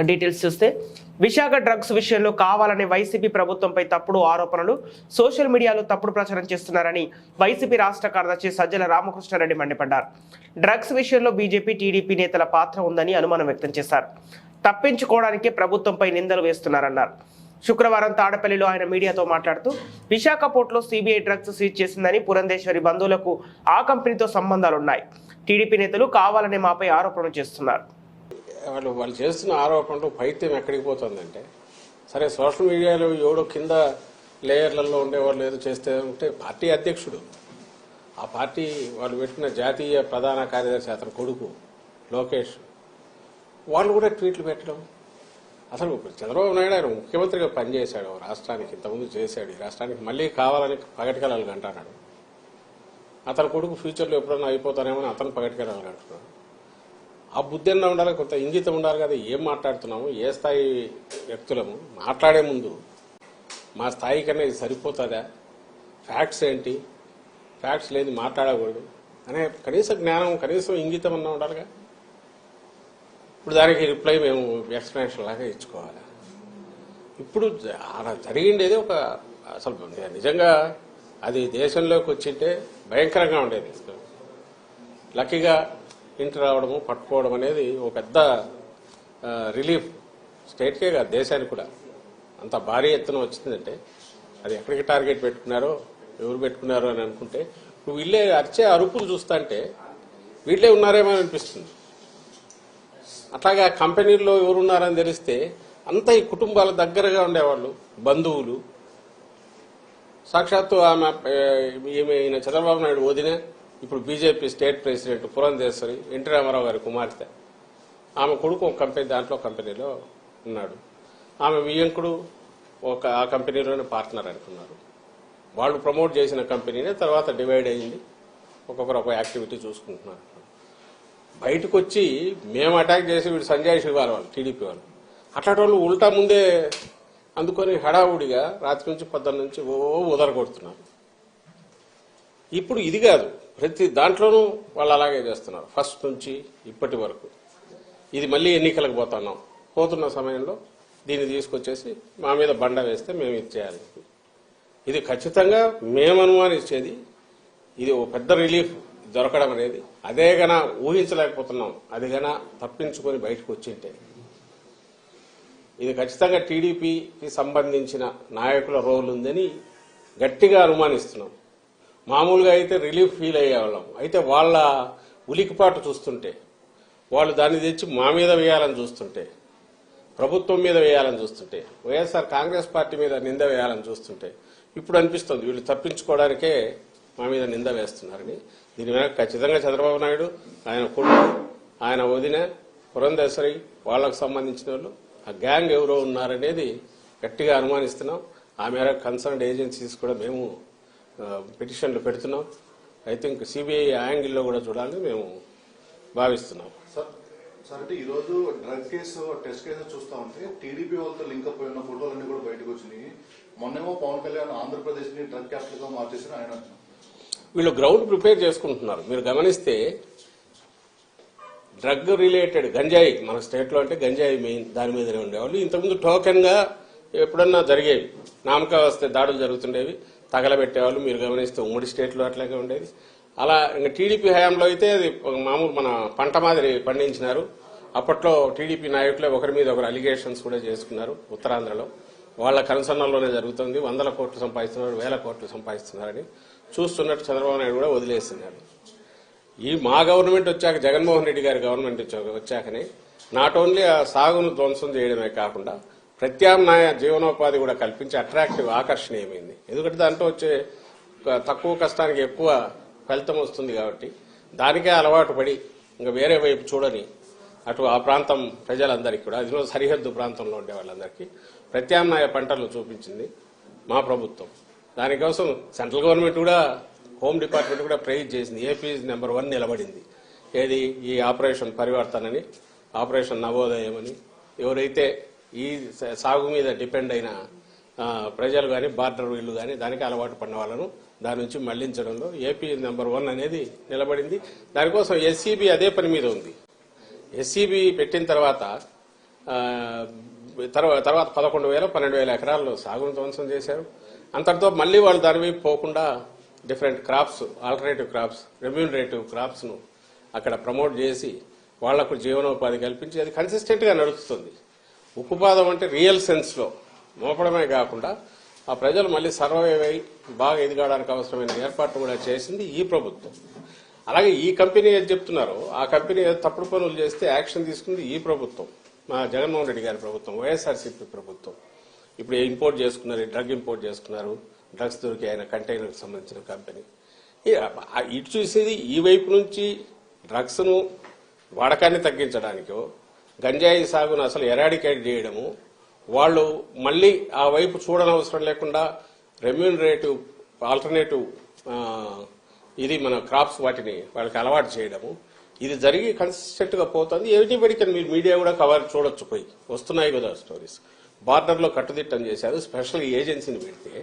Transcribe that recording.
Details చూస్తే Visakha drugs విషయంలో కావాలని వైసీపీ ప్రభుత్వంపై తప్పుడు ఆరోపణలు సోషల్ మీడియాలో తప్పుడు ప్రచారం చేస్తున్నారని వైసీపీ రాష్ట్ర కార్యదర్శి సజ్జల రామకృష్ణారెడ్డి మండిపడ్డారు. డ్రగ్స్ విషయంలో బీజేపీ టీడీపీ నేతల పాత్ర ఉందని అనుమానం వ్యక్తం చేశారు. తప్పించుకోవడానికే ప్రభుత్వంపై నిందలు వేస్తున్నారన్నారు. శుక్రవారం తాడపల్లిలో ఆయన మీడియాతో మాట్లాడుతూ విశాఖ పోర్టులో సిబిఐ డ్రగ్స్ సీజ్ చేసిందని, పురంధేశ్వరి బంధువులకు ఆ కంపెనీతో సంబంధాలున్నాయి, టీడీపీ నేతలు కావాలనే మాపై ఆరోపణలు చేస్తున్నారు. వాళ్ళు చేస్తున్న ఆరోపణలు పైత్యం ఎక్కడికి పోతుందంటే, సరే సోషల్ మీడియాలో ఎవడో కింద లేయర్లలో ఉండేవాళ్ళు ఏదో చేస్తే ఉంటే పార్టీ అధ్యక్షుడు, ఆ పార్టీ వాళ్ళు పెట్టిన జాతీయ ప్రధాన కార్యదర్శి అతని కొడుకు లోకేష్, వాళ్ళు కూడా ట్వీట్లు పెట్టడం. అసలు చంద్రబాబు నాయుడు ఆయన ముఖ్యమంత్రిగా పనిచేశాడు రాష్ట్రానికి, ఇంతకుముందు చేశాడు, ఈ రాష్ట్రానికి మళ్ళీ కావాలని పగటికలాలు అంటున్నాడు. అతని కొడుకు ఫ్యూచర్లో ఎప్పుడన్నా అయిపోతానేమో అతను పగటికలాలు అంటున్నాడు. ఆ బుద్ధి అన్నా ఉండాలి, కొంత ఇంగితం ఉండాలి కదా. ఏం మాట్లాడుతున్నాము, ఏ స్థాయి వ్యక్తులము, మాట్లాడే ముందు మా స్థాయి కన్నా ఇది సరిపోతుందా, ఫ్యాక్ట్స్ ఏంటి, ఫ్యాక్ట్స్ లేదు మాట్లాడకూడదు అనే కనీస జ్ఞానం, కనీసం ఇంగితం అన్నా ఉండాలిగా. ఇప్పుడు దానికి రిప్లై మేము ఎక్స్ప్లెనేషన్ లాగా ఇచ్చుకోవాలి. ఇప్పుడు అలా జరిగిండేది ఒక అసలు నిజంగా అది దేశంలోకి వచ్చింటే భయంకరంగా ఉండేది. లక్కీగా ఇంటి రావడము పట్టుకోవడం అనేది ఒక పెద్ద రిలీఫ్, స్టేట్కే కాదు దేశానికి కూడా. అంత భారీ ఎత్తున వచ్చిందంటే అది ఎక్కడికి టార్గెట్ పెట్టుకున్నారో, ఎవరు పెట్టుకున్నారో అని అనుకుంటే, ఇప్పుడు వీళ్ళే అరిచే అరుపులు చూస్తుంటే వీళ్ళే ఉన్నారేమో అనిపిస్తుంది. అట్లాగే ఆ కంపెనీల్లో ఎవరున్నారని తెలిస్తే అంతా ఈ కుటుంబాల దగ్గరగా ఉండేవాళ్ళు, బంధువులు. సాక్షాత్తు ఈయన చంద్రబాబు నాయుడు వదిన, ఇప్పుడు BJP state president Purandeswari, NT Rama Rao గారి కుమార్తె, ఆమె కొడుకు ఒక కంపెనీ, దాంట్లో కంపెనీలో ఉన్నాడు. ఆమె వియ్యంకుడు ఆ కంపెనీలోనే పార్ట్నర్ అనుకున్నారు. వాళ్ళు ప్రమోట్ చేసిన కంపెనీనే తర్వాత డివైడ్ అయ్యింది, ఒక్కొక్కరు ఒక యాక్టివిటీ చూసుకుంటున్నారు. బయటకు వచ్చి మేము అటాక్ చేసి వీడు సంజయ్ శివారు వాళ్ళు టీడీపీ వాళ్ళు, అట్లాంటి వాళ్ళు ఉల్టా ముందే అందుకొని హడావుడిగా రాత్రి నుంచి పొద్దున్న నుంచి ఉదరగొడుతున్నారు. ఇప్పుడు ఇది కాదు, ప్రతి దాంట్లోనూ వాళ్ళు అలాగే చేస్తున్నారు ఫస్ట్ నుంచి ఇప్పటి వరకు. ఇది మళ్ళీ ఎన్నికలకు పోతున్న సమయంలో దీన్ని తీసుకొచ్చేసి మా మీద బండ వేస్తే మేము ఇది చేయాలి. ఇది ఖచ్చితంగా మేము అనుమానించేది, ఇది ఒక పెద్ద రిలీఫ్ దొరకడం అనేది. అదే గన ఊహించలేకపోతున్నాం, అది గన తప్పించుకొని బయటకు వచ్చింటే ఇది ఖచ్చితంగా టీడీపీకి సంబంధించిన నాయకుల రోల్ ఉందని గట్టిగా అనుమానిస్తున్నాం. మామూలుగా అయితే రిలీఫ్ ఫీల్ అయ్యేవాళ్ళం, అయితే వాళ్ళ ఉలికిపాటు చూస్తుంటే, వాళ్ళు దాన్ని తెచ్చి మా మీద వేయాలని చూస్తుంటే, ప్రభుత్వం మీద వేయాలని చూస్తుంటే, వైఎస్ఆర్ కాంగ్రెస్ పార్టీ మీద నింద వేయాలని చూస్తుంటే ఇప్పుడు అనిపిస్తుంది వీళ్ళు తప్పించుకోవడానికే మా మీద నింద వేస్తున్నారని. దీని వెనక ఖచ్చితంగా చంద్రబాబు నాయుడు, ఆయన కొడుకు, ఆయన వదిన పురంధేశ్వరి, వాళ్లకు సంబంధించిన వాళ్ళు, ఆ గ్యాంగ్ ఎవరో ఉన్నారనేది గట్టిగా అనుమానిస్తున్నాం. ఆ మేరకు కన్సర్న్డ్ ఏజెన్సీస్ కూడా మేము పిటిషన్లు పెడుతున్నాం. ఐ థింక్ సిబిఐ యాంగిల్లో కూడా చూడాలని మేము భావిస్తున్నాం. సార్ అంటే ఈ రోజు డ్రగ్ కేసు, టెస్ట్ కేసు చూస్తా ఉంటే టీడీపీ వాళ్ళతో లింక్ అప్ అయిన ఫోటోలన్నీ కూడా బయటకు వచ్చినాయి. మొన్నేమో పవన్ కళ్యాణ్ ఆంధ్రప్రదేశ్ ని డ్రగ్ క్యాపిటల్ గా మార్చేసిన ఆయన. వీళ్ళు గ్రౌండ్ ప్రిపేర్ చేసుకుంటున్నారు. మీరు గమనిస్తే డ్రగ్ రిలేటెడ్ గంజాయి, మన స్టేట్ లో అంటే గంజాయి మెయిన్, దాని మీదనే ఉండేవాళ్ళు. ఇంతకుముందు టోకెన్ గా ఎప్పుడన్నా జరిగేవి, నామకా వస్తే దాడులు జరుగుతుండేవి, తగలబెట్టేవాళ్ళు. మీరు గమనిస్తే ఉమ్మడి స్టేట్ లో అట్లాగే ఉండేది. అలా ఇంకా టీడీపీ హయాంలో అయితే అది మామూలు మన పంట మాదిరి పండించినారు. అప్పట్లో టీడీపీ నాయకులే ఒకరి మీద ఒకరు అలిగేషన్స్ కూడా చేసుకున్నారు. ఉత్తరాంధ్రలో వాళ్ళ కన్సర్న్లోనే జరుగుతుంది. 100 కోట్లు సంపాదిస్తున్నారు, 1000 కోట్లు సంపాదిస్తున్నారని చూస్తున్నట్టు చంద్రబాబు నాయుడు కూడా వదిలేస్తున్నారు. ఈ మా గవర్నమెంట్ వచ్చాక, జగన్మోహన్ రెడ్డి గారి గవర్నమెంట్ వచ్చాకనే నాట్ ఓన్లీ ఆ సాగును ధ్వంసం చేయడమే కాకుండా ప్రత్యామ్నాయ జీవనోపాధి కూడా కల్పించి అట్రాక్టివ్, ఆకర్షణీయమైంది. ఎందుకంటే దాంట్లో వచ్చే తక్కువ కష్టానికి ఎక్కువ ఫలితం వస్తుంది కాబట్టి దానికే అలవాటు పడి ఇంకా వేరే వైపు చూడని అటు ఆ ప్రాంతం ప్రజలందరికీ కూడా, అదిలో సరిహద్దు ప్రాంతంలో ఉండే వాళ్ళందరికీ ప్రత్యామ్నాయ పంటలు చూపించింది మా ప్రభుత్వం. దానికోసం సెంట్రల్ గవర్నమెంట్ కూడా, హోమ్ డిపార్ట్మెంట్ కూడా ప్రైజ్ చేసింది. ఏపీ నెంబర్ 1 నిలబడింది. ఏది ఈ ఆపరేషన్ పరివర్తనని, ఆపరేషన్ నవోదయం అని. ఎవరైతే ఈ సాగు మీద డిపెండ్ అయిన ప్రజలు కానీ, బార్డర్ వీళ్ళు కానీ దానికి అలవాటు పడిన వాళ్ళను దాని నుంచి మళ్లించడంలో ఏపీ నెంబర్ 1 అనేది నిలబడింది. దానికోసం ఎస్సీబీ అదే పని మీద ఉంది. ఎస్సీబీ పెట్టిన తర్వాత తర్వాత 11,000 12,000 ఎకరాల్లో సాగును ధ్వంసం చేశారు. అంతటితో మళ్ళీ వాళ్ళు దాని వైపు పోకుండా different crops, alternative crops, remunerative crops ను అక్కడ ప్రమోట్ చేసి వాళ్లకు జీవనోపాధి కల్పించి అది కన్సిస్టెంట్ గా నడుస్తుంది. ఉక్కుపాదం అంటే రియల్ సెన్స్ లో మోపడమే కాకుండా ఆ ప్రజలు మళ్ళీ సర్వైవ్ అయి బాగా ఎదగడానికి అవసరమైన ఏర్పాట్లు కూడా చేసింది ఈ ప్రభుత్వం. అలాగే ఈ కంపెనీ ఏది చెప్తున్నారో ఆ కంపెనీ తప్పుడు పనులు చేస్తే యాక్షన్ తీసుకుంది ఈ ప్రభుత్వం, మా జగన్మోహన్ రెడ్డి గారి ప్రభుత్వం, వైఎస్ఆర్సీపీ ప్రభుత్వం. ఇప్పుడు ఇంపోర్ట్ చేసుకున్నారు, డ్రగ్ ఇంపోర్ట్ చేసుకున్నారు, డ్రగ్స్ దొరికి ఆయన కంటైనర్కి సంబంధించిన కంపెనీ. ఇటు చూసేది ఈ వైపు నుంచి డ్రగ్స్ ను వాడకాన్ని తగ్గించడానికో గంజాయి సాగును అసలు ఎరాడికేట్ చేయడము, వాళ్ళు మళ్లీ ఆ వైపు చూడనవసరం లేకుండా రెమ్యూనరేటివ్ ఆల్టర్నేటివ్ ఇది మన క్రాప్స్ వాటిని వాళ్ళకి అలవాటు చేయడము, ఇది జరిగి కన్సిస్టెంట్ గా పోతుంది. ఎవ్రీబడికి మీరు మీడియా కూడా కవర్ చూడొచ్చు, పోయి వస్తున్నాయి కదా స్టోరీస్. బార్డర్ లో కట్టుదిట్టం చేశారు, స్పెషల్ ఏజెన్సీని పెడితే